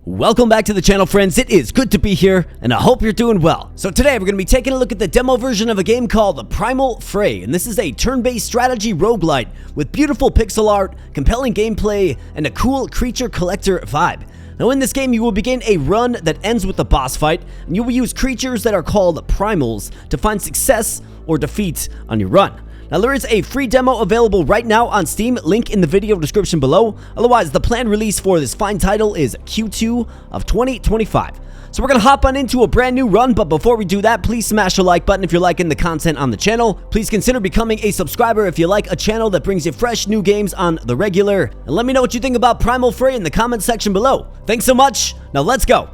Welcome back to the channel, friends. It is good to be here, and I hope you're doing well. So today we're going to be taking a look at the demo version of a game called Primal Fray, and this is a turn-based strategy roguelite with beautiful pixel art, compelling gameplay, and a cool creature collector vibe. Now in this game you will begin a run that ends with a boss fight, and you will use creatures that are called primals to find success or defeat on your run. Now there is a free demo available right now on Steam, link in the video description below. Otherwise, the planned release for this fine title is Q2 of 2025. So we're gonna hop on into a brand new run, but before we do that, please smash the like button if you're liking the content on the channel. Please consider becoming a subscriber if you like a channel that brings you fresh new games on the regular. And let me know what you think about Primal Fray in the comment section below. Thanks so much, now let's go.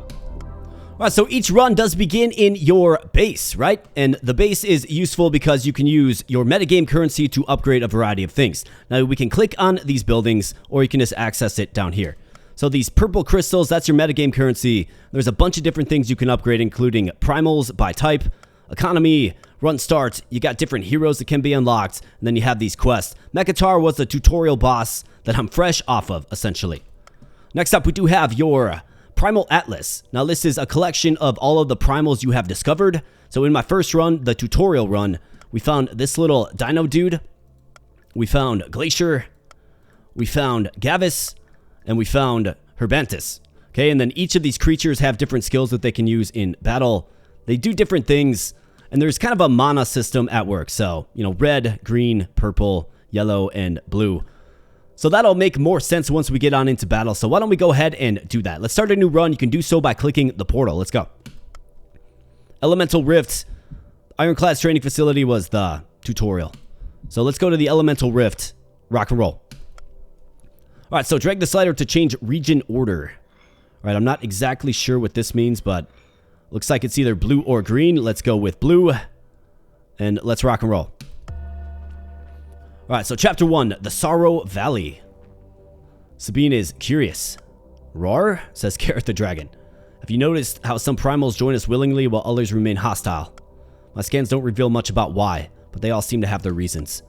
Alright, so each run does begin in your base, right? And the base is useful because you can use your metagame currency to upgrade a variety of things. Now we can click on these buildings, or you can just access it down here. So these purple crystals, that's your metagame currency. There's a bunch of different things you can upgrade, including primals by type, economy, run start. You got different heroes that can be unlocked, and then you have these quests. Mekatar was the tutorial boss that I'm fresh off of, essentially. Next up, we do have your Primal Atlas. Now this is a collection of all of the primals you have discovered. So in my first run, the tutorial run, we found this little dino dude, we found Glacier, we found Gavis, and we found Herbantus. Okay, and then each of these creatures have different skills that they can use in battle. They do different things, and there's kind of a mana system at work. So, you know, red, green, purple, yellow, and blue. So that'll make more sense once we get on into battle. So why don't we go ahead and do that? Let's start a new run. You can do so by clicking the portal. Let's go. Elemental Rift. Ironclad's training facility was the tutorial. So let's go to the Elemental Rift. Rock and roll. All right, so drag the slider to change region order. All right, I'm not exactly sure what this means, but looks like it's either blue or green. Let's go with blue, and let's rock and roll. Alright, so Chapter 1, The Sorrow Valley. Sabine is curious. Roar, says Carrot the Dragon. Have you noticed how some primals join us willingly while others remain hostile? My scans don't reveal much about why, but they all seem to have their reasons.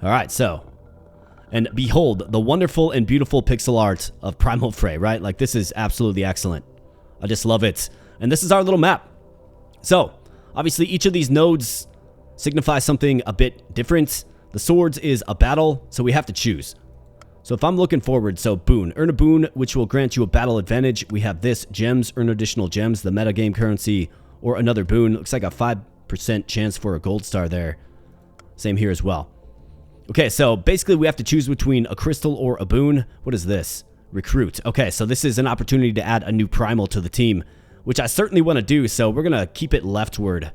Alright, so. And behold, the wonderful and beautiful pixel art of Primal Fray, right? Like, this is absolutely excellent. I just love it. And this is our little map. So, obviously each of these nodes signifies something a bit different. The swords is a battle, so we have to choose. So if I'm looking forward, so boon. Earn a boon, which will grant you a battle advantage. We have this, gems, earn additional gems, the metagame currency, or another boon. Looks like a 5% chance for a gold star there. Same here as well. Okay, so basically we have to choose between a crystal or a boon. What is this? Recruit. Okay, so this is an opportunity to add a new primal to the team, which I certainly want to do, so we're going to keep it leftward.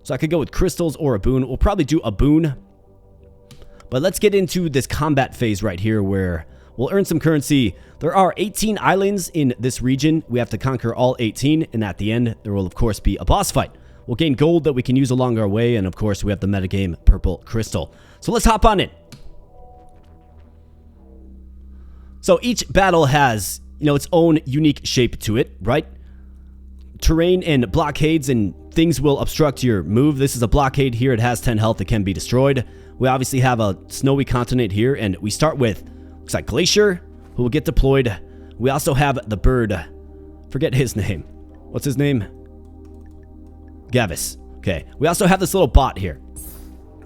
So I could go with crystals or a boon. We'll probably do a boon. But let's get into this combat phase right here where we'll earn some currency. There are 18 islands in this region. We have to conquer all 18, and at the end, there will, of course, be a boss fight. We'll gain gold that we can use along our way, and, of course, we have the metagame purple crystal. So let's hop on in. So each battle has, you know, its own unique shape to it, right? Terrain and blockades and things will obstruct your move. This is a blockade here. It has 10 health. It can be destroyed. We obviously have a snowy continent here, and we start with, looks like Glacier, who will get deployed. We also have the bird. Forget his name. What's his name? Gavis. Okay. We also have this little bot here.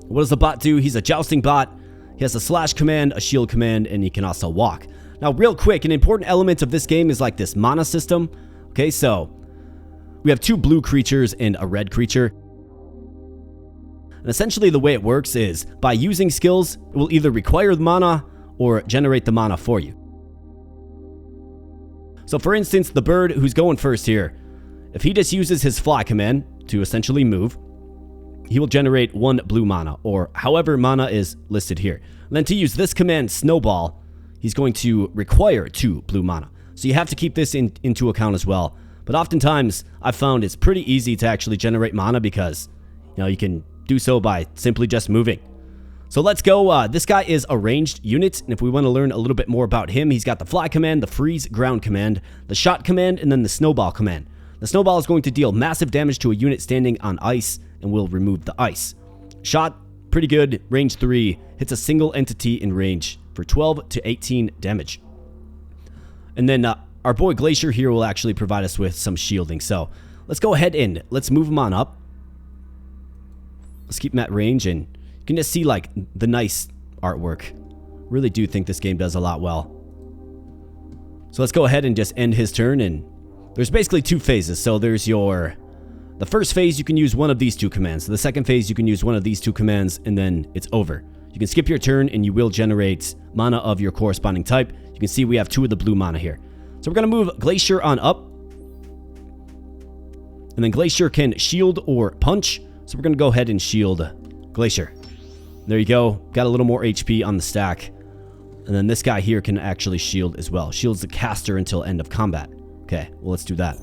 What does the bot do? He's a jousting bot. He has a slash command, a shield command, and he can also walk. Now, real quick, an important element of this game is like this mana system. Okay, so we have two blue creatures and a red creature. And essentially the way it works is by using skills, it will either require the mana or generate the mana for you. So for instance, the bird who's going first here, if he just uses his fly command to essentially move, he will generate 1 blue mana, or however mana is listed here. And then to use this command, Snowball, he's going to require 2 blue mana. So you have to keep this into account as well. But oftentimes, I've found it's pretty easy to actually generate mana because, you know, you can do so by simply just moving. So let's go. This guy is a ranged unit, and if we want to learn a little bit more about him, he's got the fly command, the freeze ground command, the shot command, and then the snowball command. The snowball is going to deal massive damage to a unit standing on ice and will remove the ice. Shot, pretty good, range 3, hits a single entity in range for 12 to 18 damage. And then our boy Glacier here will actually provide us with some shielding. So let's go ahead and let's move him on up. Let's keep him at range, and you can just see like the nice artwork. Really do think this game does a lot well. So let's go ahead and just end his turn, and there's basically two phases. So there's the first phase, you can use one of these two commands. The second phase, you can use one of these two commands, and then it's over. You can skip your turn, and you will generate mana of your corresponding type. You can see we have 2 of the blue mana here. So we're going to move Glacier on up. And then Glacier can shield or punch. So we're going to go ahead and shield Glacier. There you go. Got a little more HP on the stack. And then this guy here can actually shield as well. Shields the caster until end of combat. Okay, well, let's do that.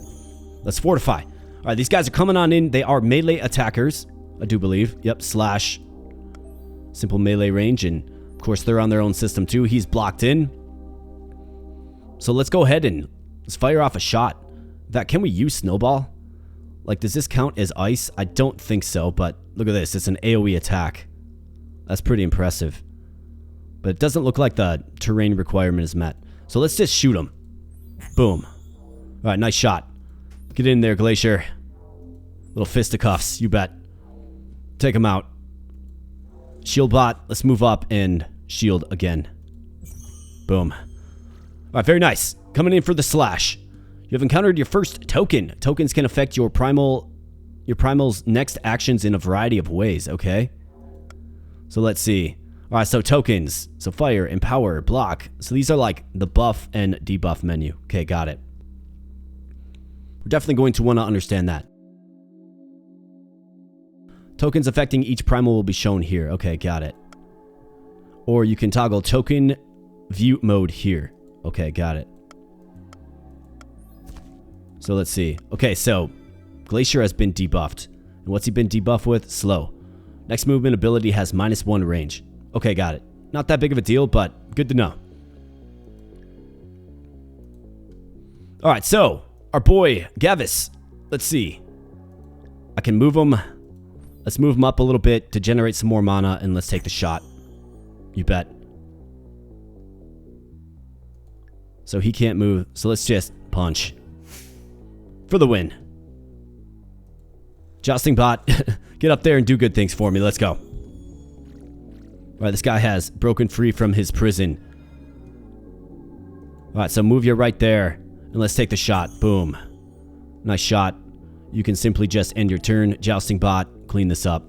Let's fortify. All right, these guys are coming on in. They are melee attackers, I do believe. Yep, slash. Simple melee range. And, of course, they're on their own system, too. He's blocked in. So let's go ahead and let's fire off a shot. Can we use Snowball? Like, does this count as ice? I don't think so, but look at this. It's an AoE attack. That's pretty impressive. But it doesn't look like the terrain requirement is met. So let's just shoot him. Boom. All right, nice shot. Get in there, Glacier. Little fisticuffs, you bet. Take him out. Shield bot. Let's move up and shield again. Boom. All right, very nice. Coming in for the slash. You have encountered your first token. Tokens can affect your primal's next actions in a variety of ways, okay? So let's see. All right, so tokens. So fire, empower, block. So these are like the buff and debuff menu. Okay, got it. We're definitely going to want to understand that. Tokens affecting each primal will be shown here. Okay, got it. Or you can toggle token view mode here. Okay, got it. So let's see. Okay, so Glacier has been debuffed. And what's he been debuffed with? Slow. Next movement ability has -1 range. Okay, got it. Not that big of a deal, but good to know. All right, so our boy Gavis. Let's see. I can move him. Let's move him up a little bit to generate some more mana, and let's take the shot. You bet. So he can't move, so let's just punch. For the win. Jousting bot, get up there and do good things for me. Let's go. All right, this guy has broken free from his prison. All right, so move you right there, and let's take the shot. Boom. Nice shot. You can simply just end your turn. Jousting bot, clean this up.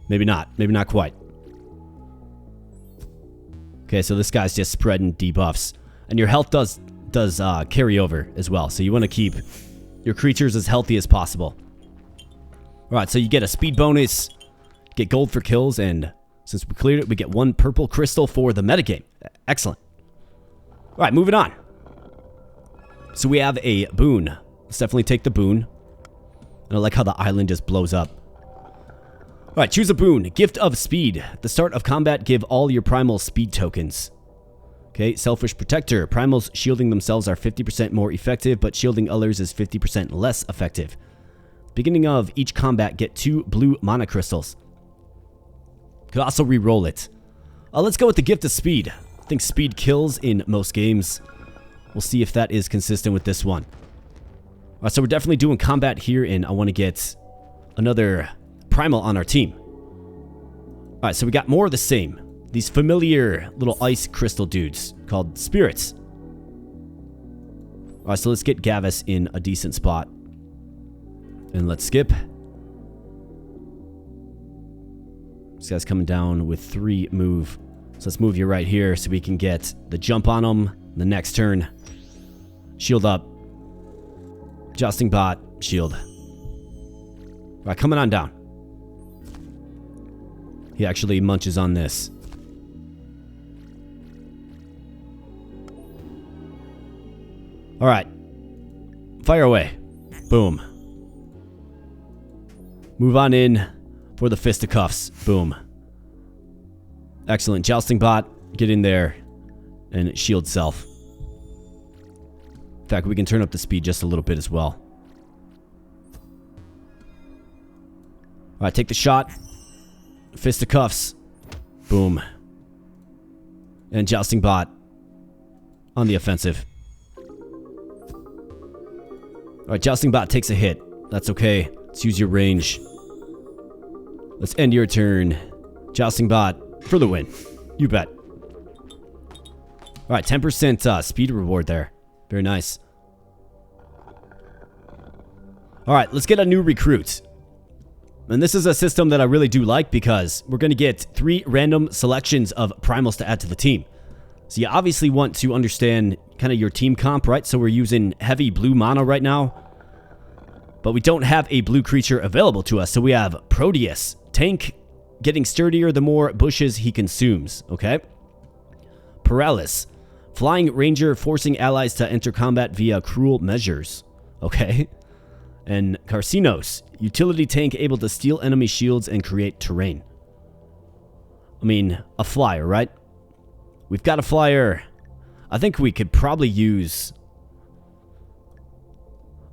Maybe not. Maybe not quite. Okay, so this guy's just spreading debuffs. And your health does carry over as well. So you want to keep your creatures as healthy as possible. Alright, so you get a speed bonus, get gold for kills, and since we cleared it, we get 1 purple crystal for the metagame. Excellent. Alright, moving on. So we have a boon. Let's definitely take the boon. And I like how the island just blows up. Alright, choose a boon. Gift of Speed. At the start of combat, give all your primal speed tokens. Okay, Selfish Protector. Primals shielding themselves are 50% more effective, but shielding others is 50% less effective. Beginning of each combat, get 2 blue mana crystals. Could also re-roll it. Let's go with the Gift of Speed. I think speed kills in most games. We'll see if that is consistent with this one. Alright, so we're definitely doing combat here, and I want to get another primal on our team. Alright, so we got more of the same. These familiar little ice crystal dudes called spirits. Alright, so let's get Gavis in a decent spot. And let's skip. This guy's coming down with 3 move. So let's move you right here so we can get the jump on him the next turn. Shield up. Jousting bot. Shield. Alright, coming on down. He actually munches on this. Alright. Fire away. Boom. Move on in for the fisticuffs. Boom. Excellent. Jousting bot. Get in there. And shield self. In fact, we can turn up the speed just a little bit as well. Alright, take the shot. Fisticuffs. Boom. And Jousting bot. on the offensive. Alright, Jousting Bot takes a hit. That's okay. Let's use your range. Let's end your turn. Jousting Bot for the win. You bet. Alright, 10% speed reward there. Very nice. Alright, let's get a new recruit. And this is a system that I really do like because we're going to get 3 random selections of primals to add to the team. So you obviously want to understand kind of your team comp, right? So we're using heavy blue mana right now. But we don't have a blue creature available to us. So we have Proteus. Tank, getting sturdier the more bushes he consumes. Okay. Paralysis. Flying ranger, forcing allies to enter combat via cruel measures. Okay. And Carcinos. Utility tank able to steal enemy shields and create terrain. I mean, a flyer, right? We've got a flyer. I think we could probably use...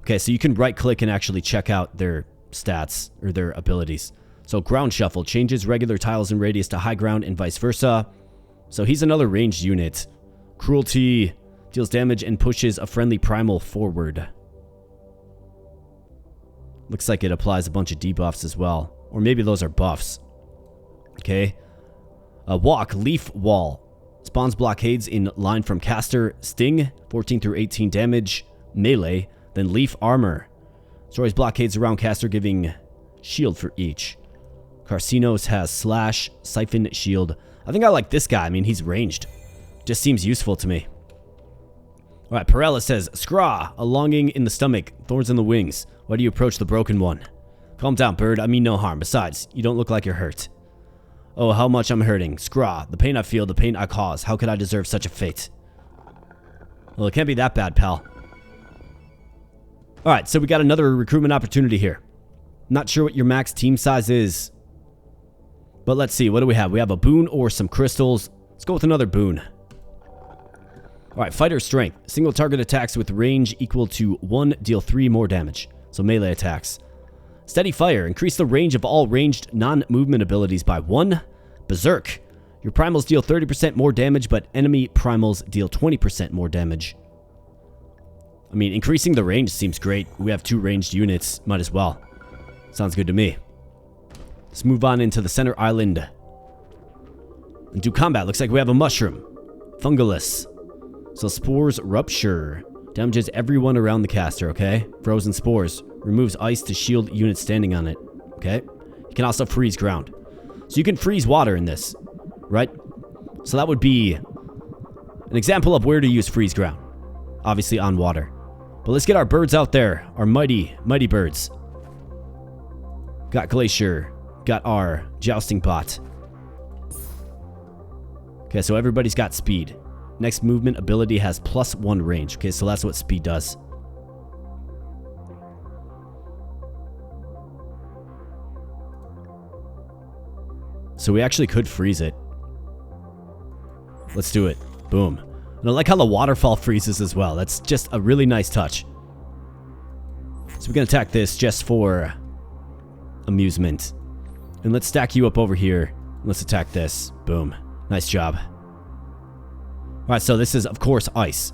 Okay, so you can right-click and actually check out their stats or their abilities. So ground shuffle changes regular tiles and radius to high ground and vice versa. So he's another ranged unit. Cruelty deals damage and pushes a friendly primal forward. Looks like it applies a bunch of debuffs as well. Or maybe those are buffs. Okay. Walk, leaf wall. Spawns blockades in line from caster. Sting, 14 through 18 damage. Melee. Then leaf armor. Destroys blockades around caster, giving shield for each. Carcinos has slash, siphon, shield. I think I like this guy. I mean, he's ranged. Just seems useful to me. Alright, Perella says, Scraw, a longing in the stomach, thorns in the wings. Why do you approach the broken one? Calm down, bird. I mean no harm. Besides, you don't look like you're hurt. Oh, how much I'm hurting. Scraw, the pain I feel, the pain I cause. How could I deserve such a fate? Well, it can't be that bad, pal. Alright, so we got another recruitment opportunity here. Not sure what your max team size is. But let's see, what do we have? We have a boon or some crystals. Let's go with another boon. Alright, fighter strength. Single target attacks with range equal to 1 deal 3 more damage. So melee attacks. Steady fire. Increase the range of all ranged non-movement abilities by 1. Berserk. Your primals deal 30% more damage, but enemy primals deal 20% more damage. I mean, increasing the range seems great. We have 2 ranged units. Might as well. Sounds good to me. Let's move on into the center island. And do combat. Looks like we have a mushroom. Fungalus. So spores rupture. Damages everyone around the caster, okay? Frozen spores. Removes ice to shield units standing on it. Okay? You can also freeze ground. So you can freeze water in this. Right? So that would be an example of where to use freeze ground. Obviously on water. But let's get our birds out there. Our mighty birds. Got Glacier. Got our Jousting Bot. Okay, so everybody's got speed. Next movement ability has +1 range. Okay, so that's what speed does. So we actually could freeze it. Let's do it. Boom. And I like how the waterfall freezes as well. That's just a really nice touch. So we can attack this just for amusement. And let's stack you up over here. Let's attack this. Boom. Nice job. Alright, so this is, of course, ice.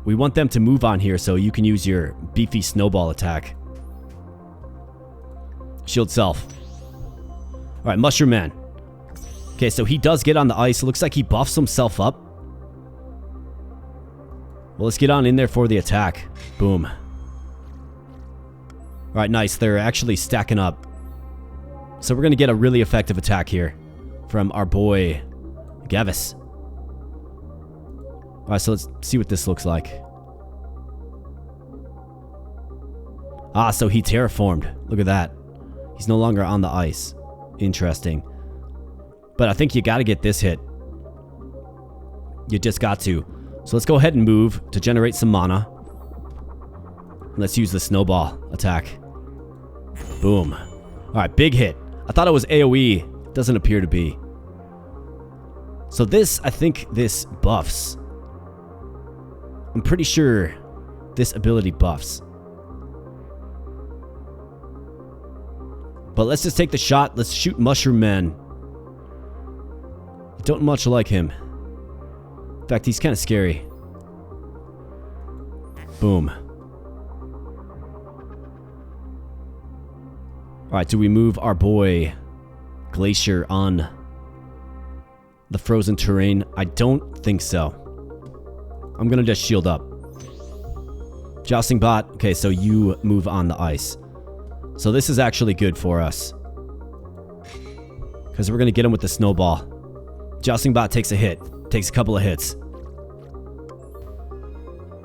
We want them to move on here so you can use your beefy snowball attack. Shield self. Alright, Mushroom Man. Okay, so he does get on the ice. It looks like he buffs himself up. Well, let's get on in there for the attack. Boom. Alright, nice. They're actually stacking up. So we're going to get a really effective attack here from our boy Gavis. Alright, so let's see what this looks like. Ah, so he terraformed. Look at that. He's no longer on the ice. Interesting. But I think you got to get this hit. You just got to. So let's go ahead and move to generate some mana. Let's use the snowball attack. Boom. Alright, big hit. I thought it was AoE. Doesn't appear to be. So this, I think this buffs. I'm pretty sure this ability buffs. But let's just take the shot. Let's shoot Mushroom Man. I don't much like him. In fact, he's kind of scary. Boom. Alright, do we move our boy Glacier on the frozen terrain? I don't think so. I'm gonna just shield up. Jousting bot. Okay, so you move on the ice. So this is actually good for us, because we're gonna get him with the snowball. Jousting bot takes a hit. Takes a couple of hits.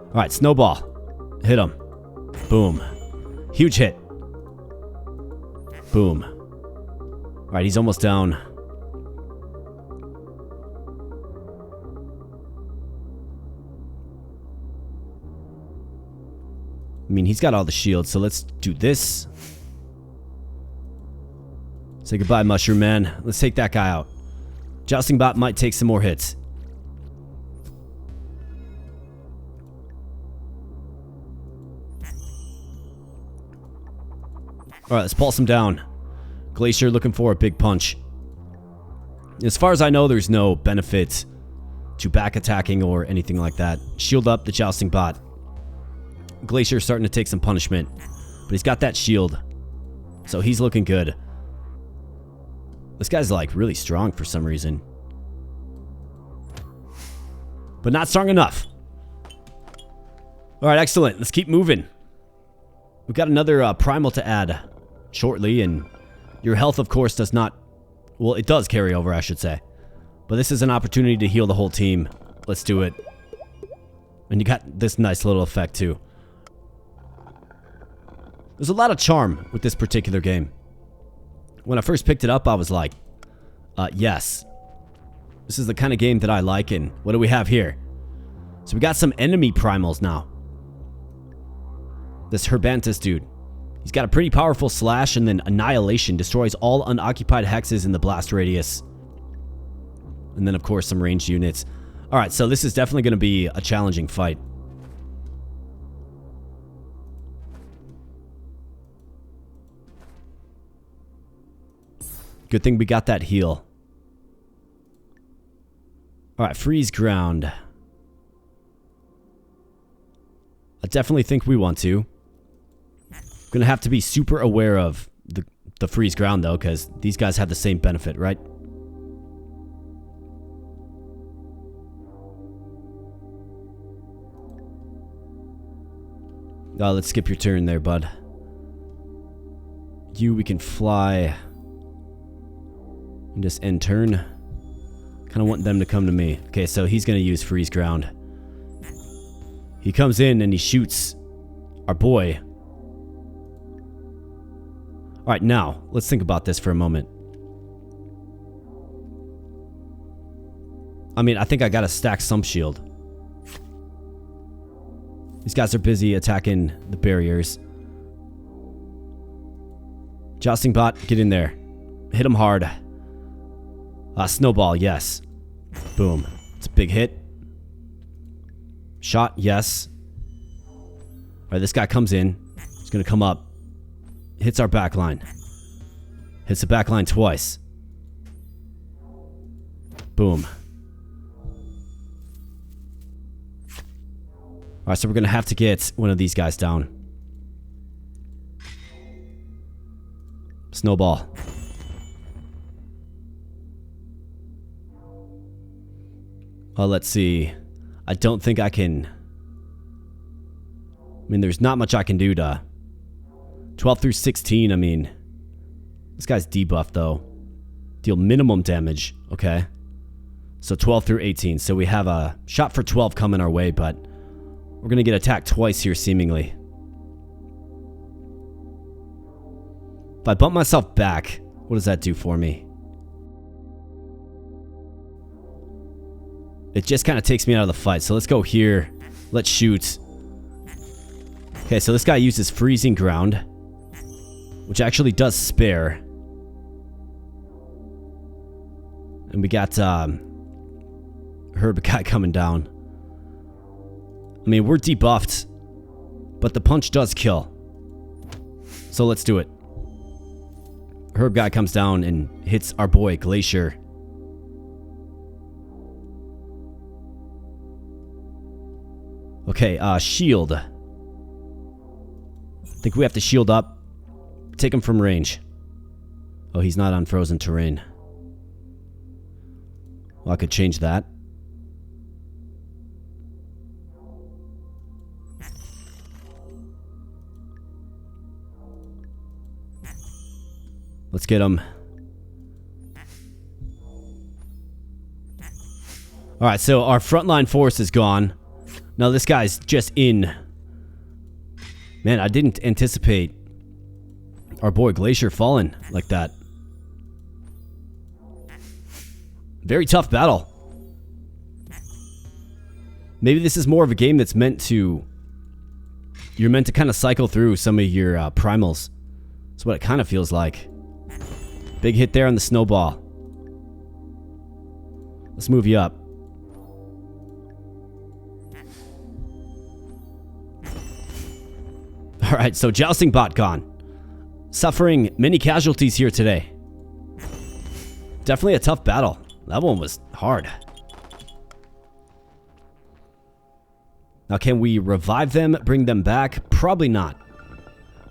Alright, snowball. Hit him. Boom. Huge hit. Boom. Alright, he's almost down. I mean, he's got all the shields, so let's do this. Say goodbye, Mushroom Man. Let's take that guy out. Jousting bot might take some more hits. Alright, let's pulse him down. Glacier looking for a big punch. As far as I know, there's no benefit to back attacking or anything like that. Shield up the Jousting bot. Glacier's starting to take some punishment, but he's got that shield, so he's looking good. This guy's like really strong for some reason, but not strong enough. Alright, excellent. Let's keep moving. We've got another primal to add shortly, and your health, of course, does not... Well, it does carry over, I should say. But this is an opportunity to heal the whole team. Let's do it. And you got this nice little effect, too. There's a lot of charm with this particular game. When I first picked it up, I was like, yes. This is the kind of game that I like, and what do we have here? So we got some enemy primals now. This Herbantus dude. He's got a pretty powerful slash, and then Annihilation destroys all unoccupied hexes in the blast radius. And then, of course, some ranged units. Alright, so this is definitely going to be a challenging fight. Good thing we got that heal. Alright, freeze ground. I definitely think we want to. Gonna have to be super aware of the freeze ground, though, because these guys have the same benefit, right? Let's skip your turn there, bud. You, we can fly and just end turn. Kind of want them to come to me. Okay, so he's gonna use freeze ground. He comes in and he shoots our boy. Alright, now, let's think about this for a moment. I mean, I think I gotta stack some shield. These guys are busy attacking the barriers. Jousting bot, get in there. Hit him hard. Snowball, yes. Boom. It's a big hit. Shot, yes. Alright, this guy comes in. He's gonna come up. Hits our backline. Hits the backline twice. Boom. Alright, so we're gonna have to get one of these guys down. Snowball. Let's see. I don't think I can... I mean, there's not much I can do to... 12 through 16, I mean... This guy's debuffed, though. Deal minimum damage. Okay. So 12 through 18. So we have a shot for 12 coming our way, but... We're gonna get attacked twice here, seemingly. If I bump myself back, what does that do for me? It just kind of takes me out of the fight. So let's go here. Let's shoot. Okay, so this guy uses freezing ground, which actually does spare. And we got Herb guy coming down. I mean, we're debuffed, but the punch does kill. So let's do it. Herb guy comes down and hits our boy Glacier. Okay, shield. I think we have to shield up. Take him from range. Oh, he's not on frozen terrain. Well, I could change that. Let's get him. Alright, so our frontline force is gone. Now this guy's just in. Man, I didn't anticipate our boy Glacier falling like that. Very tough battle. Maybe this is more of a game that's meant to... You're meant to kind of cycle through some of your primals. That's what it kind of feels like. Big hit there on the snowball. Let's move you up. Alright, so Jousting Bot gone. Suffering many casualties here today. Definitely a tough battle. That one was hard. Now, can we revive them, bring them back? Probably not.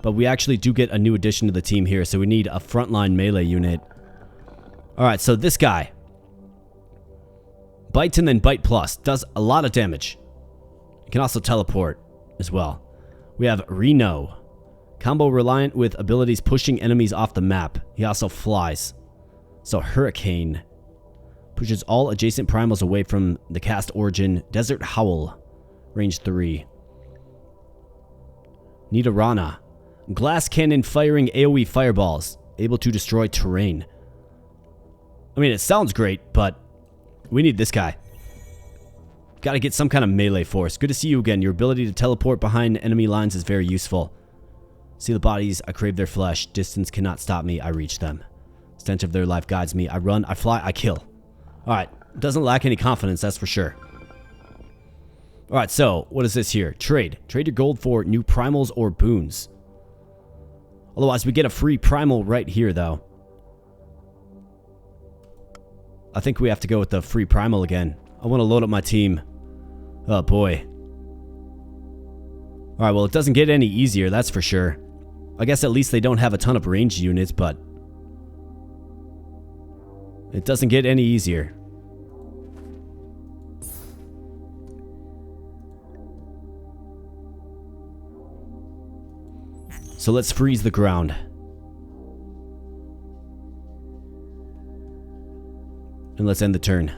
But we actually do get a new addition to the team here, so we need a frontline melee unit. Alright, so this guy. Bite and then Bite Plus. Does a lot of damage. You can also teleport as well. We have Reno. Combo reliant with abilities pushing enemies off the map. He also flies. So Hurricane. Pushes all adjacent primals away from the cast origin. Desert Howl. Range 3. Nidorana. Glass cannon firing AoE fireballs. Able to destroy terrain. I mean, it sounds great, but we need this guy. Gotta get some kind of melee force. Good to see you again. Your ability to teleport behind enemy lines is very useful. See the bodies, I crave their flesh. Distance cannot stop me, I reach them. Stench of their life guides me. I run, I fly, I kill. Alright, doesn't lack any confidence, that's for sure. Alright, so, what is this here? Trade. Trade your gold for new primals or boons. Otherwise, we get a free primal right here, though. I think we have to go with the free primal again. I want to load up my team. Oh, boy. Alright, well, it doesn't get any easier, that's for sure. I guess at least they don't have a ton of ranged units, but... it doesn't get any easier. So let's freeze the ground. And let's end the turn.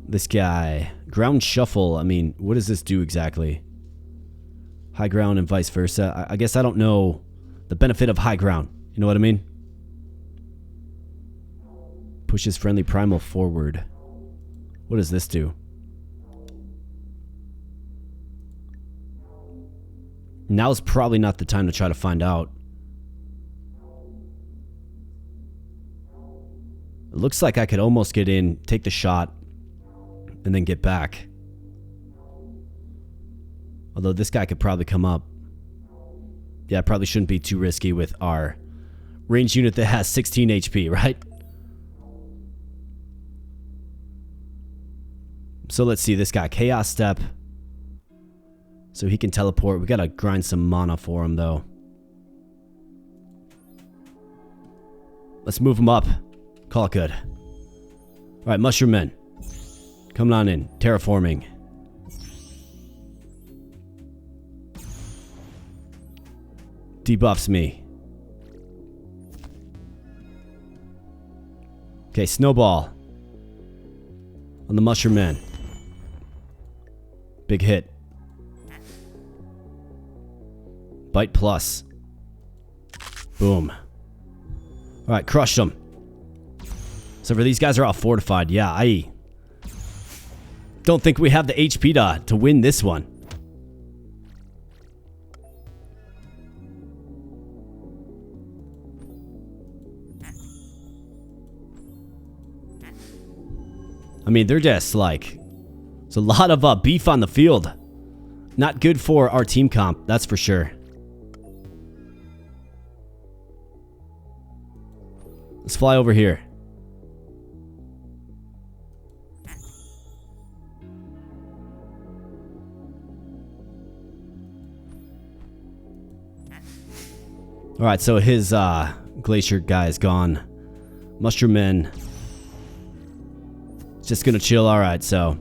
This guy. Ground shuffle. I mean, what does this do exactly? High ground and vice versa. I guess I don't know the benefit of high ground. You know what I mean? Pushes friendly primal forward. What does this do? Now's probably not the time to try to find out. It looks like I could almost get in, take the shot, and then get back. Although this guy could probably come up. Yeah, probably shouldn't be too risky with our ranged unit that has 16 HP, right? So let's see, this guy, Chaos Step. So he can teleport. We gotta grind some mana for him, though. Let's move him up. Call it good. Alright, Mushroom Men. Coming on in. Terraforming. Debuffs me. Okay, Snowball. On the Mushroom Man. Big hit. Bite plus. Boom. Alright, crushed them. So for these guys are all fortified. Yeah, I don't think we have the HP to win this one. I mean, they're just like... there's a lot of beef on the field. Not good for our team comp, that's for sure. Let's fly over here. Alright, so his glacier guy is gone. Mushroom Man is just gonna chill. Alright, so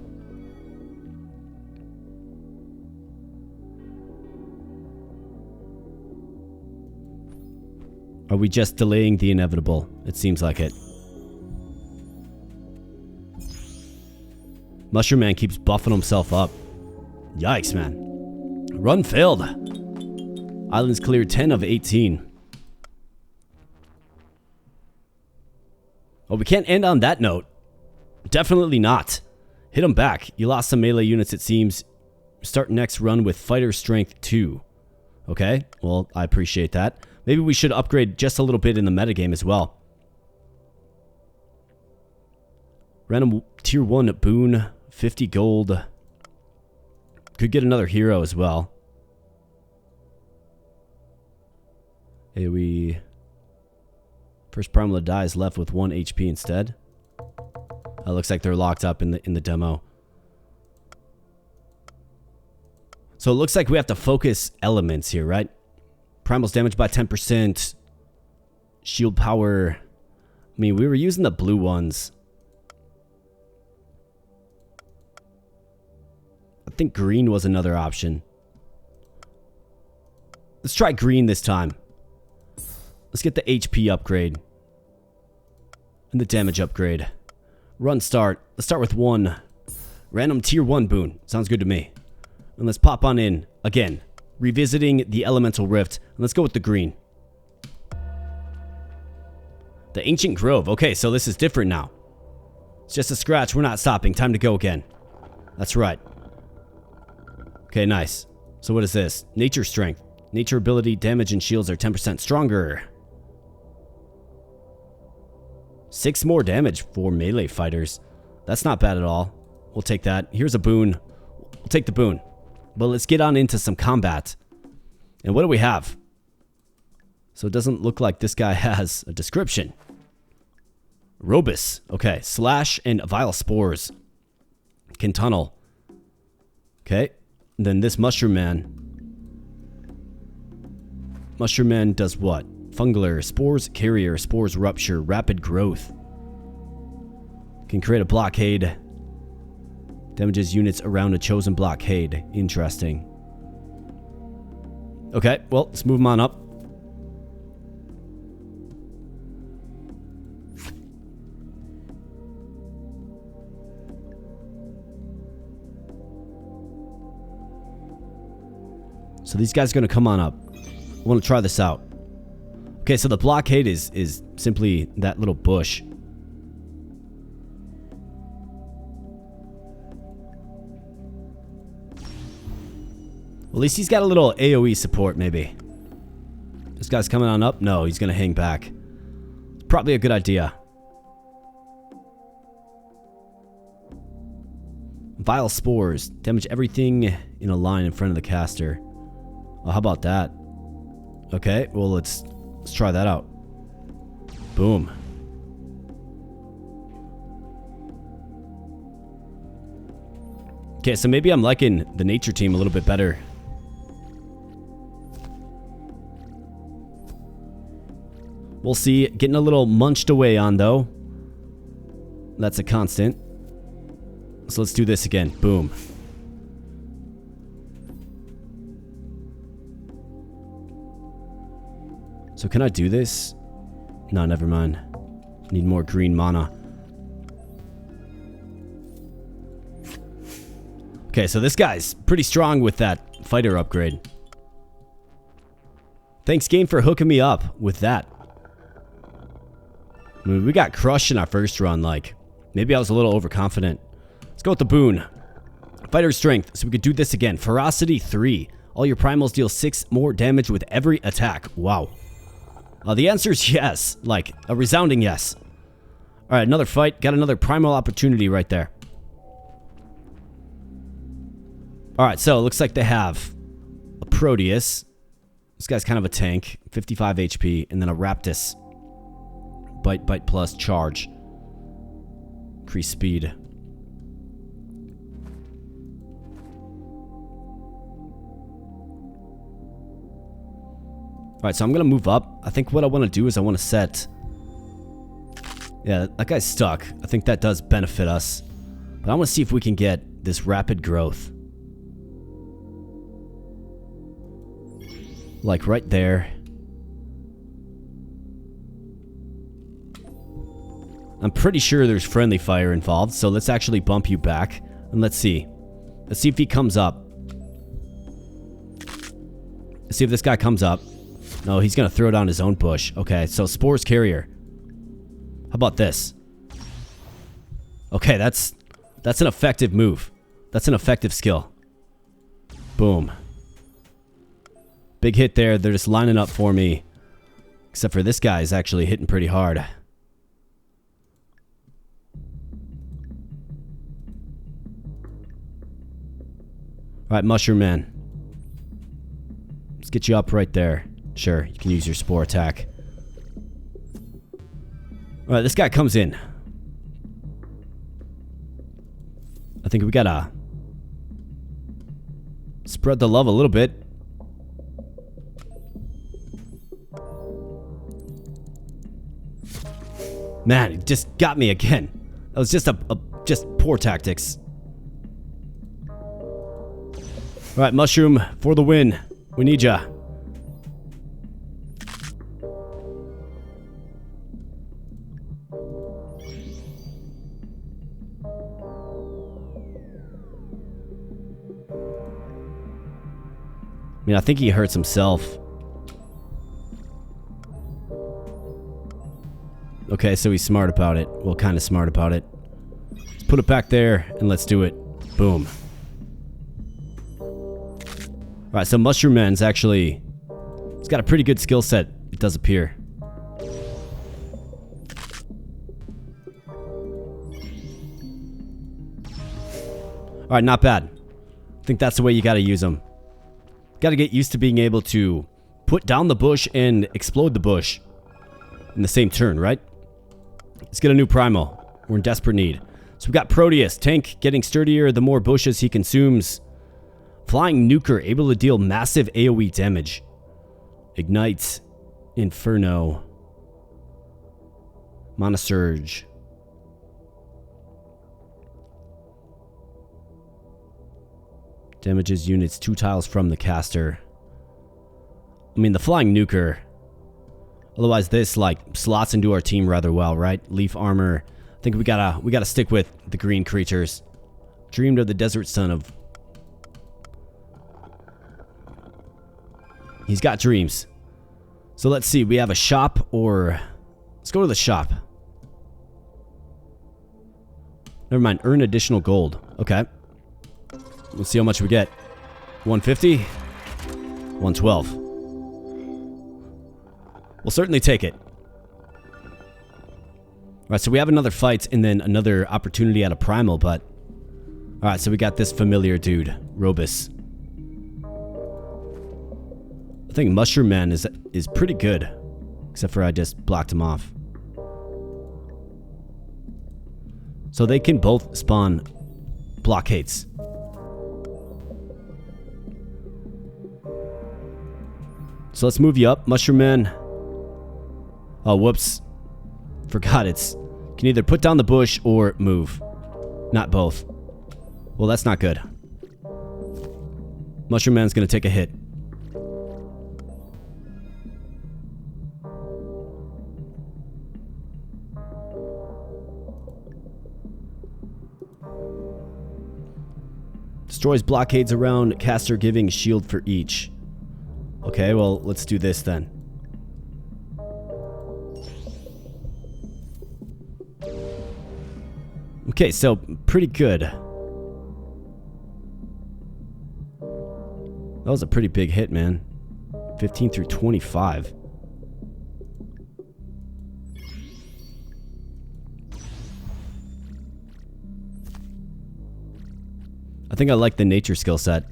are we just delaying the inevitable? It seems like it. Mushroom Man keeps buffing himself up. Yikes, man. Run failed. Islands cleared 10 of 18. Oh, we can't end on that note. Definitely not. Hit him back. You lost some melee units, it seems. Start next run with fighter strength 2. Okay, well, I appreciate that. Maybe we should upgrade just a little bit in the metagame as well. Random tier 1 boon, 50 gold. Could get another hero as well. AoE. First primal to die is left with 1 HP instead. Looks like they're locked up in the demo. So it looks like we have to focus elements here, right? Primal's damaged by 10%. Shield power. I mean, we were using the blue ones. I think green was another option. Let's try green this time. Let's get the HP upgrade. And the damage upgrade. Run start. Let's start with 1. Random tier 1 boon. Sounds good to me. And let's pop on in. Again. Revisiting the Elemental Rift. And let's go with the green. The Ancient Grove. Okay, so this is different now. It's just a scratch. We're not stopping. Time to go again. That's right. Okay, nice. So what is this? Nature Strength. Nature ability, damage, and shields are 10% stronger. 6 more damage for melee fighters. That's not bad at all. We'll take that. Here's a boon. We'll take the boon. But let's get on into some combat. And what do we have? So it doesn't look like this guy has a description. Robus. Okay. Slash and Vile Spores. Can tunnel. Okay. And then this Mushroom Man. Mushroom Man does what? Fungler, Spores Carrier, Spores Rupture, Rapid Growth. Can create a blockade. Damages units around a chosen blockade. Interesting. Okay, well, let's move them on up. So these guys are going to come on up. I want to try this out. Okay, so the blockade is simply that little bush. Well, at least he's got a little AoE support, maybe. This guy's coming on up? No, he's going to hang back. It's probably a good idea. Vile Spores. Damage everything in a line in front of the caster. Oh, how about that? Okay, well, let's try that out. Boom. Okay, so maybe I'm liking the nature team a little bit better. We'll see. Getting a little munched away on, though. That's a constant. So let's do this again. Boom. So can I do this? No, never mind. Need more green mana. Okay, so this guy's pretty strong with that fighter upgrade. Thanks, game, for hooking me up with that. I mean, we got crushed in our first run, like. Maybe I was a little overconfident. Let's go with the boon. Fighter strength, so we could do this again. Ferocity 3. All your primals deal 6 more damage with every attack. Wow. The answer is yes. Like, a resounding yes. Alright, another fight. Got another primal opportunity right there. Alright, so it looks like they have a Proteus. This guy's kind of a tank. 55 HP. And then a Raptus. Bite plus charge. Increase speed. Alright, so I'm gonna move up. I think what I want to do is I want to set... Yeah, that guy's stuck. I think that does benefit us. But I want to see if we can get this rapid growth. Like right there. I'm pretty sure there's friendly fire involved, so let's actually bump you back. And let's see. Let's see if he comes up. Let's see if this guy comes up. No, he's gonna throw down his own bush. Okay, so Spores Carrier. How about this? Okay, that's an effective move. That's an effective skill. Boom. Big hit there. They're just lining up for me. Except for this guy is actually hitting pretty hard. Alright, Mushroom Man. Let's get you up right there. Sure, you can use your Spore attack. Alright, this guy comes in. I think we gotta spread the love a little bit. Man, he just got me again. That was just just poor tactics. Alright, Mushroom, for the win. We need ya. I mean, I think he hurts himself. Okay, so he's smart about it. Well, kind of smart about it. Let's put it back there, and let's do it. Boom. Alright, so Mushroom Man's actually... He's got a pretty good skill set, it does appear. Alright, not bad. I think that's the way you gotta use them. Gotta get used to being able to put down the bush and explode the bush in the same turn, right? Let's get a new Primal. We're in desperate need. So we got Proteus, tank getting sturdier the more bushes he consumes. Flying Nuker, able to deal massive AoE damage. Ignite, Inferno, Mana Surge. Damages units 2 tiles from the caster. I mean, the Flying Nuker. Otherwise, this like slots into our team rather well, right? Leaf armor. I think we gotta stick with the green creatures. Dreamed of the desert sun of. He's got dreams. So let's see. We have a shop, or let's go to the shop. Never mind. Earn additional gold. Okay. Let's see how much we get. 150. 112. We'll certainly take it. Alright, so we have another fight and then another opportunity at a primal, but... Alright, so we got this familiar dude, Robus. I think Mushroom Man is pretty good. Except for I just blocked him off. So they can both spawn blockades. So let's move you up, Mushroom Man. Oh, whoops. Forgot it's... Can either put down the bush or move. Not both. Well, that's not good. Mushroom Man's gonna take a hit. Destroys blockades around caster, giving shield for each. Okay, well, let's do this then. Okay, so pretty good. That was a pretty big hit, man. 15 through 25. I think I like the nature skill set.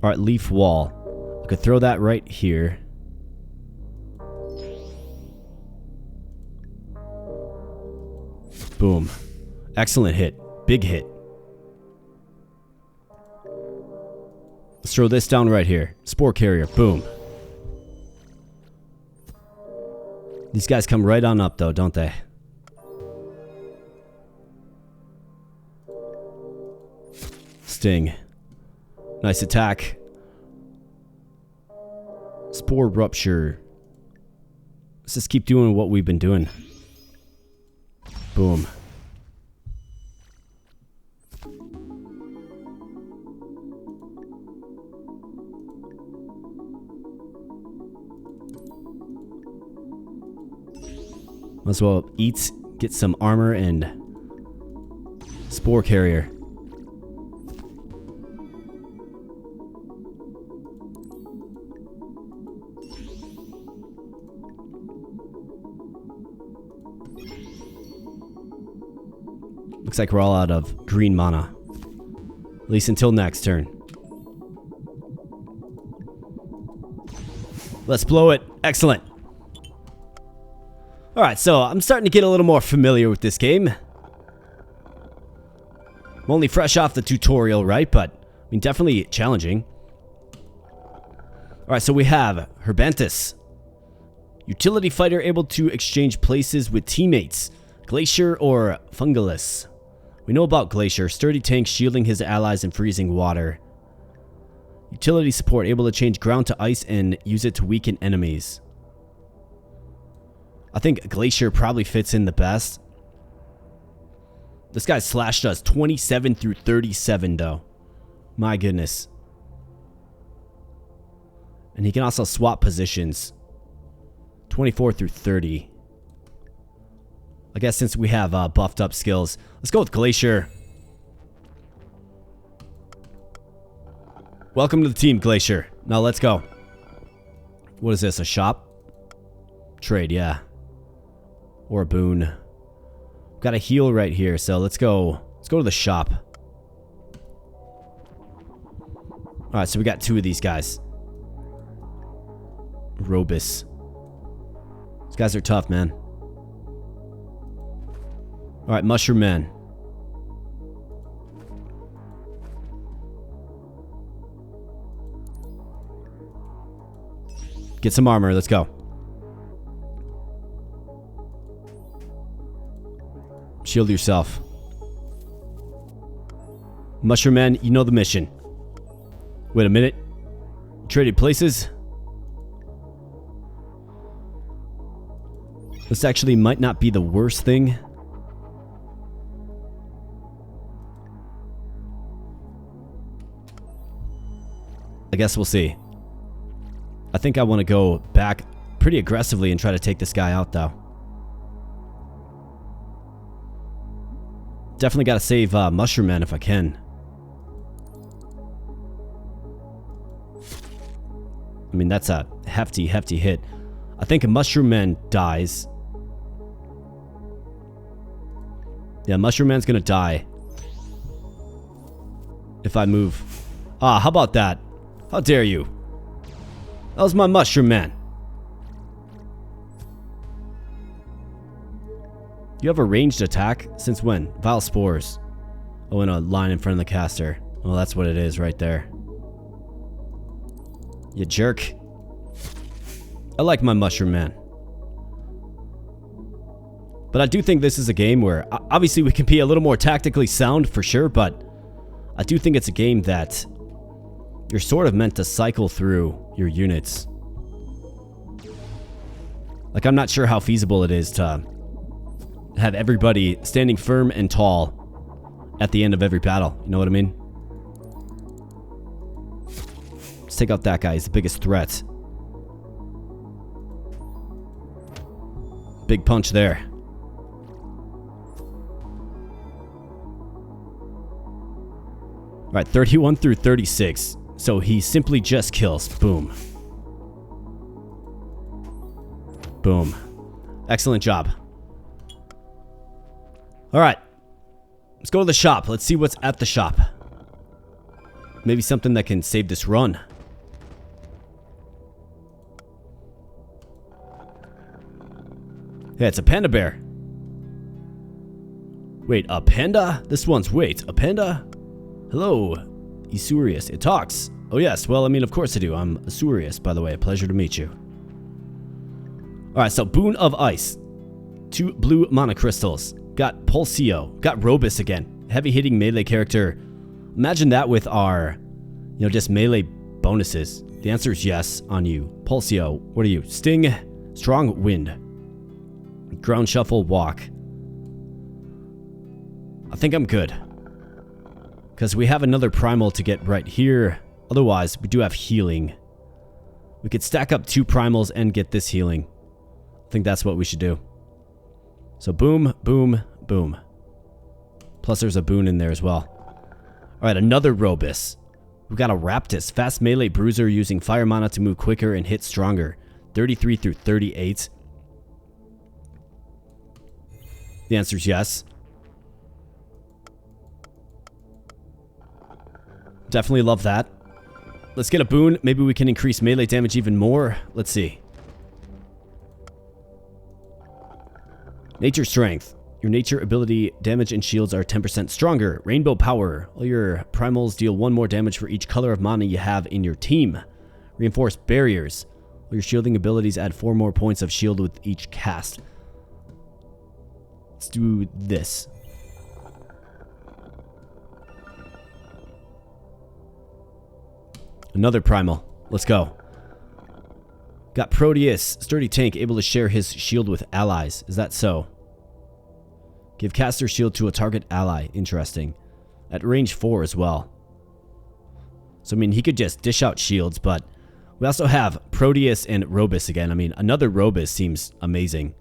Alright, leaf wall. I could throw that right here. Boom. Excellent hit. Big hit. Let's throw this down right here. Spore carrier. Boom. These guys come right on up, though, don't they? Sting. Nice attack. Spore rupture. Let's just keep doing what we've been doing. Boom. Might as well eat, get some armor and spore carrier. Looks like we're all out of green mana. At least until next turn. Let's blow it. Excellent. Alright, so I'm starting to get a little more familiar with this game. I'm only fresh off the tutorial, right? But, I mean, definitely challenging. Alright, so we have Herbantus. Utility fighter able to exchange places with teammates. Glacier or Fungalus. We know about Glacier. Sturdy tank shielding his allies in freezing water. Utility support able to change ground to ice and use it to weaken enemies. I think Glacier probably fits in the best. This guy slashed us 27 through 37 though. My goodness. And he can also swap positions. 24 through 30. I guess since we have buffed up skills. Let's go with Glacier. Welcome to the team, Glacier. Now let's go. What is this, a shop? Trade, yeah. Or a boon. Got a heal right here, so let's go. Let's go to the shop. Alright, so we got two of these guys. Robus. These guys are tough, man. Alright, Mushroom Man. Get some armor, let's go. Shield yourself. Mushroom Man, you know the mission. Wait a minute. Traded places? This actually might not be the worst thing. I guess we'll see. I think I want to go back pretty aggressively and try to take this guy out, though. Definitely got to save Mushroom Man if I can. I mean, that's a hefty, hefty hit. I think Mushroom Man dies. Yeah, Mushroom Man's gonna die. If I move. Ah, how about that? How dare you? That was my Mushroom Man. You have a ranged attack? Since when? Vile Spores. Oh, and a line in front of the caster. Well, that's what it is right there. You jerk. I like my Mushroom Man. But I do think this is a game where, obviously we can be a little more tactically sound for sure, but I do think it's a game that you're sort of meant to cycle through your units. Like, I'm not sure how feasible it is to have everybody standing firm and tall at the end of every battle. You know what I mean? Let's take out that guy. He's the biggest threat. Big punch there. Alright, 31 through 36. So he simply just kills. Boom. Boom. Excellent job. Alright. Let's go to the shop. Let's see what's at the shop. Maybe something that can save this run. Yeah, it's a panda bear. Wait, a panda? This one's, wait, a panda? Hello, Isurius. It talks. Oh yes, well, I mean, of course I do. I'm Asurius, by the way. A pleasure to meet you. Alright, so Boon of Ice. 2 blue mana crystals. Got Pulsio. Got Robus again. Heavy-hitting melee character. Imagine that with our, just melee bonuses. The answer is yes on you. Pulsio, what are you? Sting, Strong Wind. Ground Shuffle, Walk. I think I'm good. Because we have another primal to get right here. Otherwise, we do have healing. We could stack up 2 primals and get this healing. I think that's what we should do. So boom, boom, boom. Plus there's a boon in there as well. Alright, another Robus. We've got a Raptus. Fast melee bruiser using fire mana to move quicker and hit stronger. 33 through 38. The answer is yes. Definitely love that. Let's get a boon. Maybe we can increase melee damage even more. Let's see. Nature Strength. Your nature ability, damage and shields are 10% stronger. Rainbow Power. All your primals deal 1 more damage for each color of mana you have in your team. Reinforced Barriers. All your shielding abilities add 4 more points of shield with each cast. Let's do this. Another primal. Let's go. Got Proteus, sturdy tank, able to share his shield with allies. Is that so? Give caster shield to a target ally. Interesting. At range 4 as well. So, I mean, he could just dish out shields, but we also have Proteus and Robus again. I mean, another Robus seems amazing.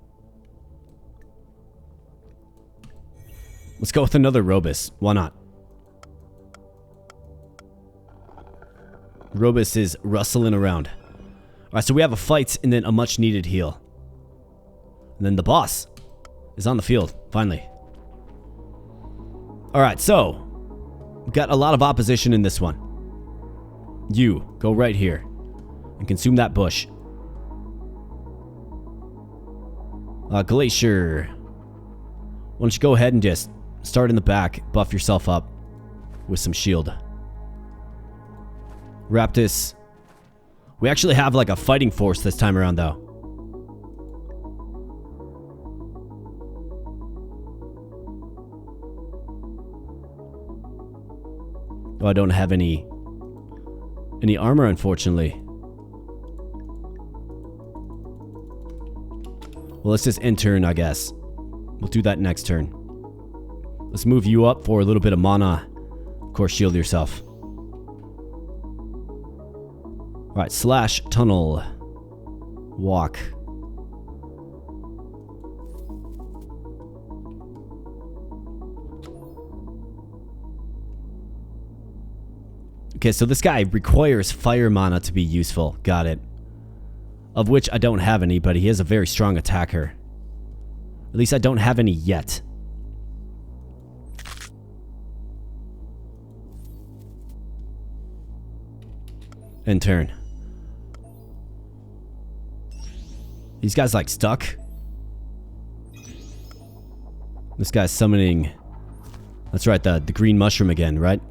Let's go with another Robus. Why not? Robus is rustling around. Alright, so we have a fight and then a much needed heal. And then the boss is on the field, finally. Alright, so we've got a lot of opposition in this one. You, go right here and consume that bush. Glacier. Why don't you go ahead and just start in the back, buff yourself up with some shield. Raptus. We actually have like a fighting force this time around though. Oh, I don't have any armor, unfortunately. Well, let's just end turn, I guess. We'll do that next turn. Let's move you up for a little bit of mana. Of course, shield yourself. Alright, slash, tunnel, walk. Okay, so this guy requires fire mana to be useful. Got it. Of which I don't have any, but he is a very strong attacker. At least I don't have any yet. End turn. These guys like stuck. This guy's summoning. That's right, the green mushroom again, right?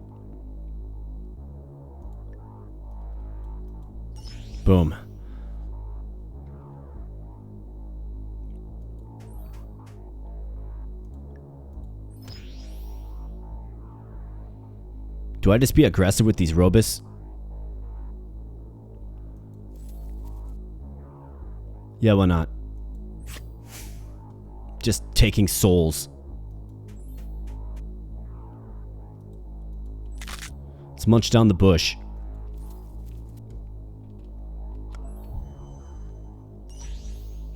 Boom. Do I just be aggressive with these Robus? Yeah, why not? Just taking souls. Let's munch down the bush.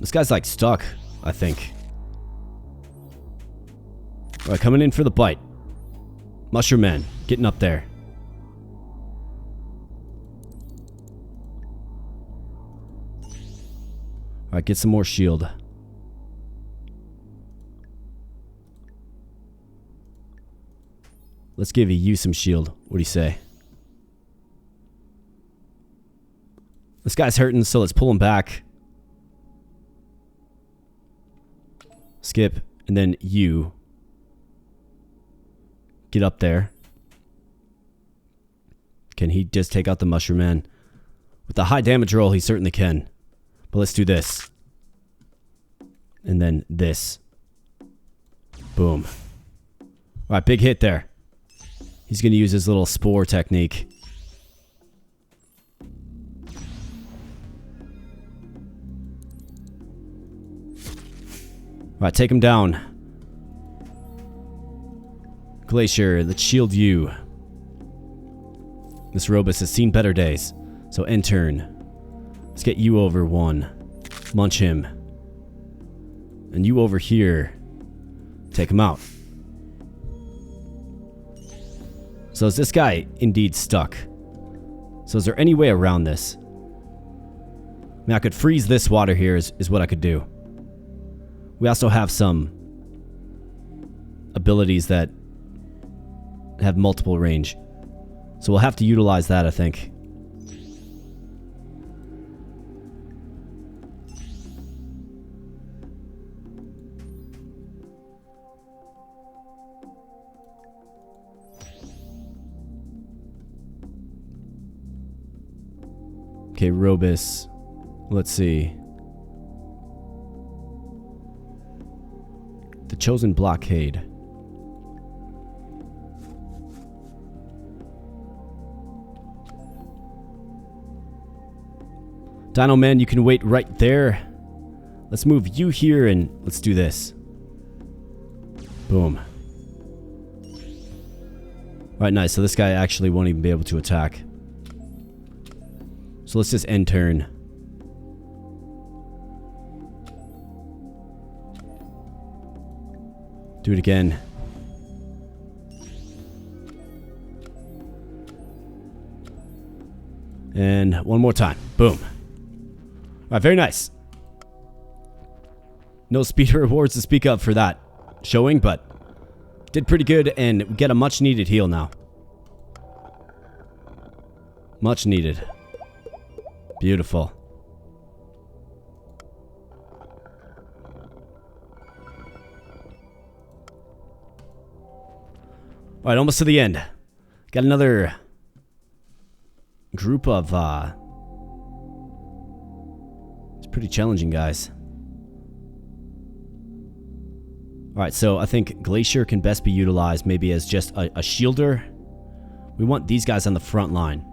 This guy's like stuck, I think. Alright, coming in for the bite. Mushroom Man, getting up there. Alright, get some more shield. Let's give you some shield. What do you say? This guy's hurting, so let's pull him back. Skip, and then you. Get up there. Can he just take out the Mushroom Man? With the high damage roll, he certainly can. But let's do this. And then this. Boom. Alright, big hit there. He's going to use his little spore technique. Alright, take him down. Glacier, let's shield you. This Robus has seen better days. So end turn. Let's get you over one. Munch him. And you over here. Take him out. So is this guy indeed stuck? So is there any way around this? I mean, I could freeze this water here is what I could do. We also have some abilities that have multiple range. So we'll have to utilize that, I think. Okay, Robus. Let's see. The Chosen Blockade. Dino Man, you can wait right there. Let's move you here and let's do this. Boom. Alright, nice. So this guy actually won't even be able to attack. So let's just end turn. Do it again. And one more time. Boom. Alright, very nice. No speed rewards to speak of for that showing, but did pretty good and we get a much needed heal now. Much needed. Beautiful. Alright, almost to the end. Got another group of, it's pretty challenging, guys. Alright, so I think Glacier can best be utilized maybe as just a shielder. We want these guys on the front line.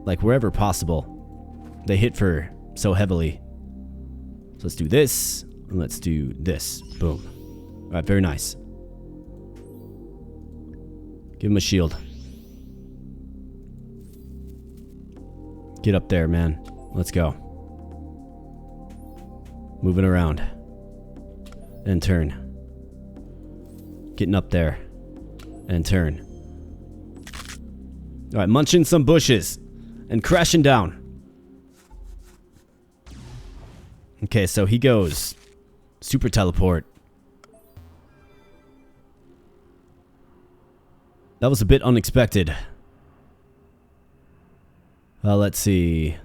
Like, wherever possible. They hit for so heavily. So let's do this, and let's do this. Boom. Alright, very nice. Give him a shield. Get up there, man. Let's go. Moving around. And turn. Getting up there. And turn. Alright, munching some bushes. And crashing down. Okay, so he goes super teleport. That was a bit unexpected. Let's see.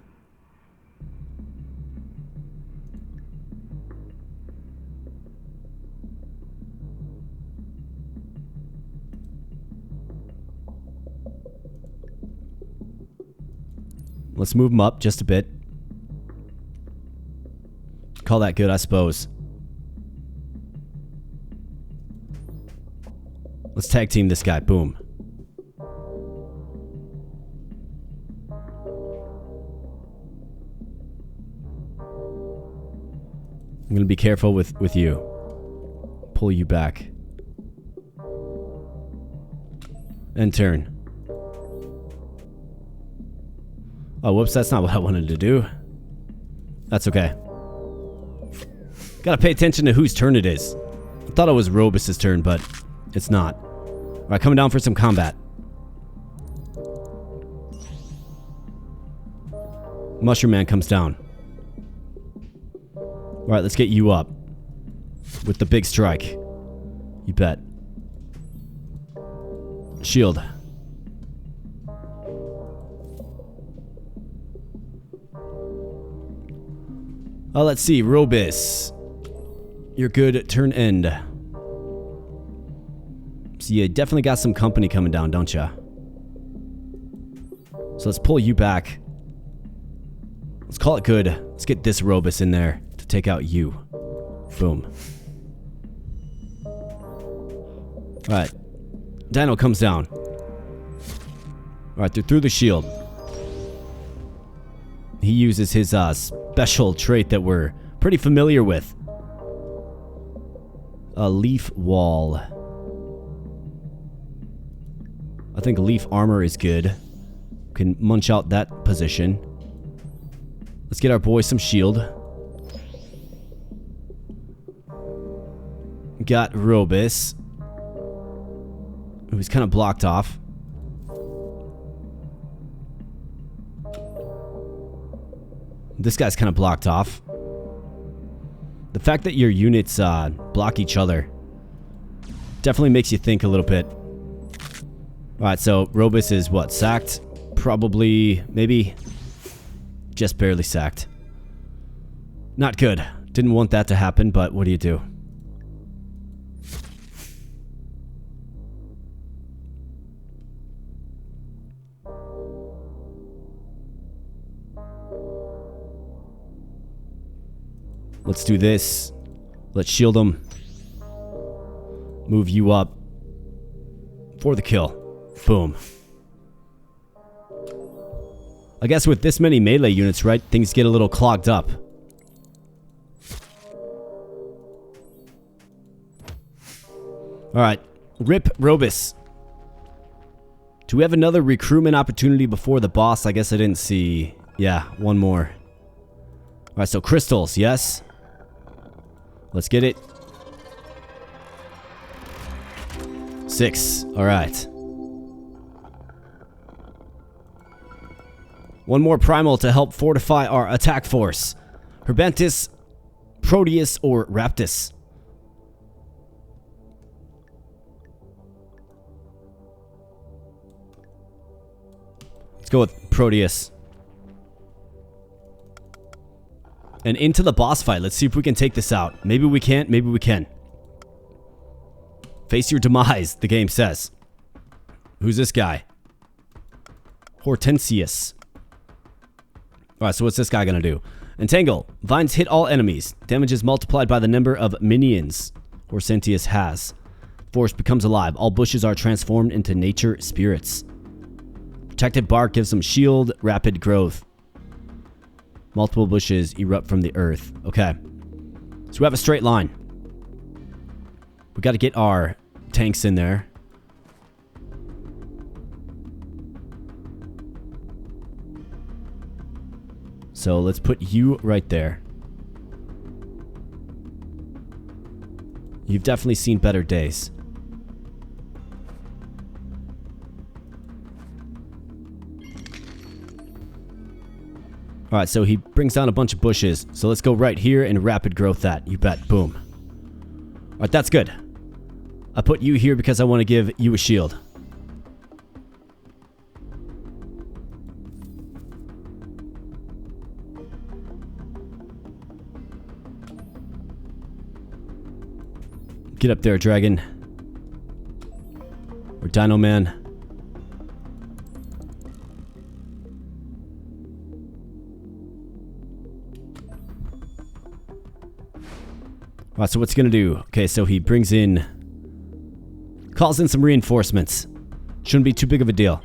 Let's move him up just a bit. Call that good, I suppose. Let's tag team this guy. Boom. I'm gonna be careful with you. Pull you back. And turn. Oh, whoops, that's not what I wanted to do. That's okay. Gotta pay attention to whose turn it is. I thought it was Robus's turn, but it's not. Alright, coming down for some combat. Mushroom Man comes down. Alright, let's get you up. With the big strike. You bet. Shield. Oh, let's see. Robus. You're good at turn end. So you definitely got some company coming down, don't ya? So let's pull you back. Let's call it good. Let's get this Robus in there to take out you. Boom. Alright. Dino comes down. Alright, they're through the shield. He uses his special trait that we're pretty familiar with. A leaf wall. I think leaf armor is good. Can munch out that position. Let's get our boy some shield. Got Robus, who's kind of blocked off. This guy's kind of blocked off. The fact that your units block each other definitely makes you think a little bit. Alright, so Robus is what? Sacked? Probably, maybe just barely sacked. Not good. Didn't want that to happen, but what do you do? Let's do this. Let's shield him. Move you up for the kill. Boom. I guess with this many melee units, right, things get a little clogged up. Alright, rip Robus. Do we have another recruitment opportunity before the boss? I guess I didn't see. Yeah, one more. Alright, so crystals, yes. Let's get it. 6. Alright. One more primal to help fortify our attack force. Herbantus, Proteus, or Raptus. Let's go with Proteus. And into the boss fight. Let's see if we can take this out. Maybe we can't, maybe we can. Face your demise, the game says. Who's this guy? Hortensius. Alright, so what's this guy gonna do? Entangle. Vines hit all enemies. Damage is multiplied by the number of minions Hortensius has. Force becomes alive. All bushes are transformed into nature spirits. Protected bark gives them shield, rapid growth. Multiple bushes erupt from the earth. Okay. So we have a straight line. We got to get our tanks in there. So let's put you right there. You've definitely seen better days. Alright, so he brings down a bunch of bushes. So let's go right here and rapid growth that. You bet. Boom. Alright, that's good. I put you here because I want to give you a shield. Get up there, dragon. Or Dino Man. Alright, so what's he gonna do? Okay, so he brings in... calls in some reinforcements. Shouldn't be too big of a deal.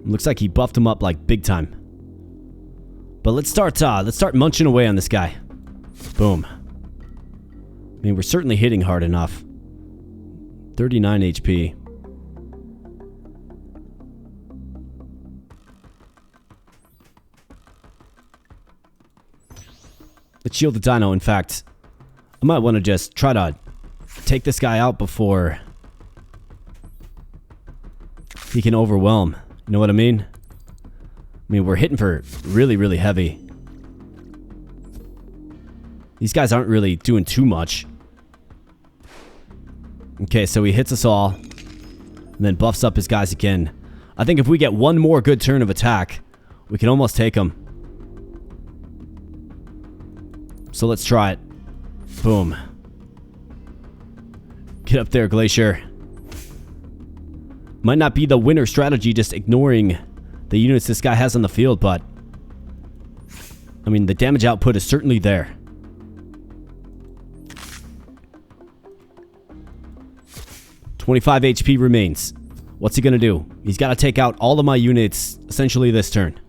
Looks like he buffed him up like big time. But let's start munching away on this guy. Boom. I mean, we're certainly hitting hard enough. 39 HP. Let's shield the dino. In fact, I might want to just try to take this guy out before he can overwhelm. You know what I mean? I mean, we're hitting for really, really heavy. These guys aren't really doing too much. Okay, so he hits us all. And then buffs up his guys again. I think if we get one more good turn of attack, we can almost take him. So let's try it. Boom. Get up there, Glacier. Might not be the winner strategy, just ignoring the units this guy has on the field, but I mean, the damage output is certainly there. $25 HP remains. What's he gonna do? He's got to take out all of my units essentially this turn.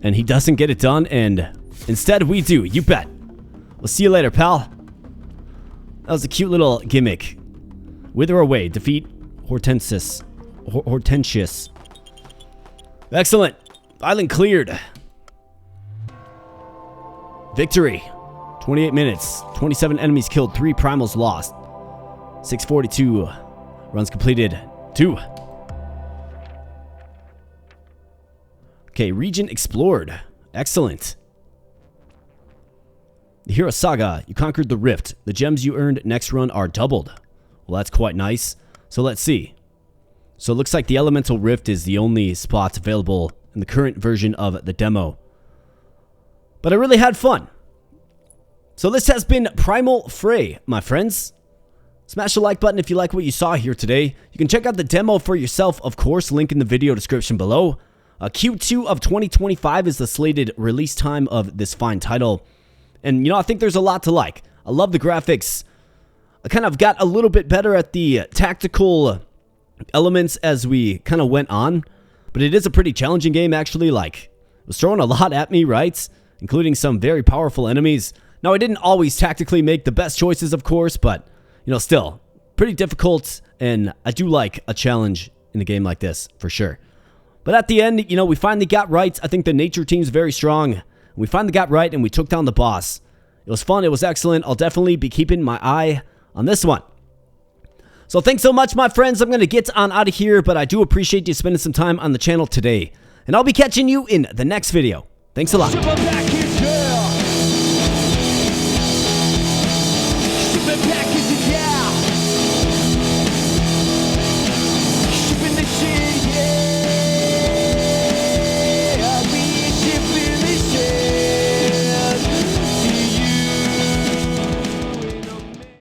And he doesn't get it done, and instead we do. You bet. We'll see you later, pal. That was a cute little gimmick. Wither away. Defeat Hortensius. Hortensius. Excellent. Island cleared. Victory. 28 minutes. 27 enemies killed. 3 primals lost. 642. Runs completed. 2. Okay, region explored. Excellent. The Hero Saga. You conquered the Rift. The gems you earned next run are doubled. Well, that's quite nice. So let's see. So it looks like the Elemental Rift is the only spot available in the current version of the demo. But I really had fun. So this has been Primal Fray, my friends. Smash the like button if you like what you saw here today. You can check out the demo for yourself, of course, link in the video description below. Q2 of 2025 is the slated release time of this fine title. And, you know, I think there's a lot to like. I love the graphics. I kind of got a little bit better at the tactical elements as we kind of went on. But it is a pretty challenging game, actually. Like, it was throwing a lot at me, right? Including some very powerful enemies. Now, I didn't always tactically make the best choices, of course, but, you know, still, pretty difficult, and I do like a challenge in a game like this, for sure. But at the end, you know, we finally got right. I think the nature team's very strong. We finally got right, and we took down the boss. It was fun. It was excellent. I'll definitely be keeping my eye on this one. So thanks so much, my friends. I'm going to get on out of here, but I do appreciate you spending some time on the channel today. And I'll be catching you in the next video. Thanks a lot. Back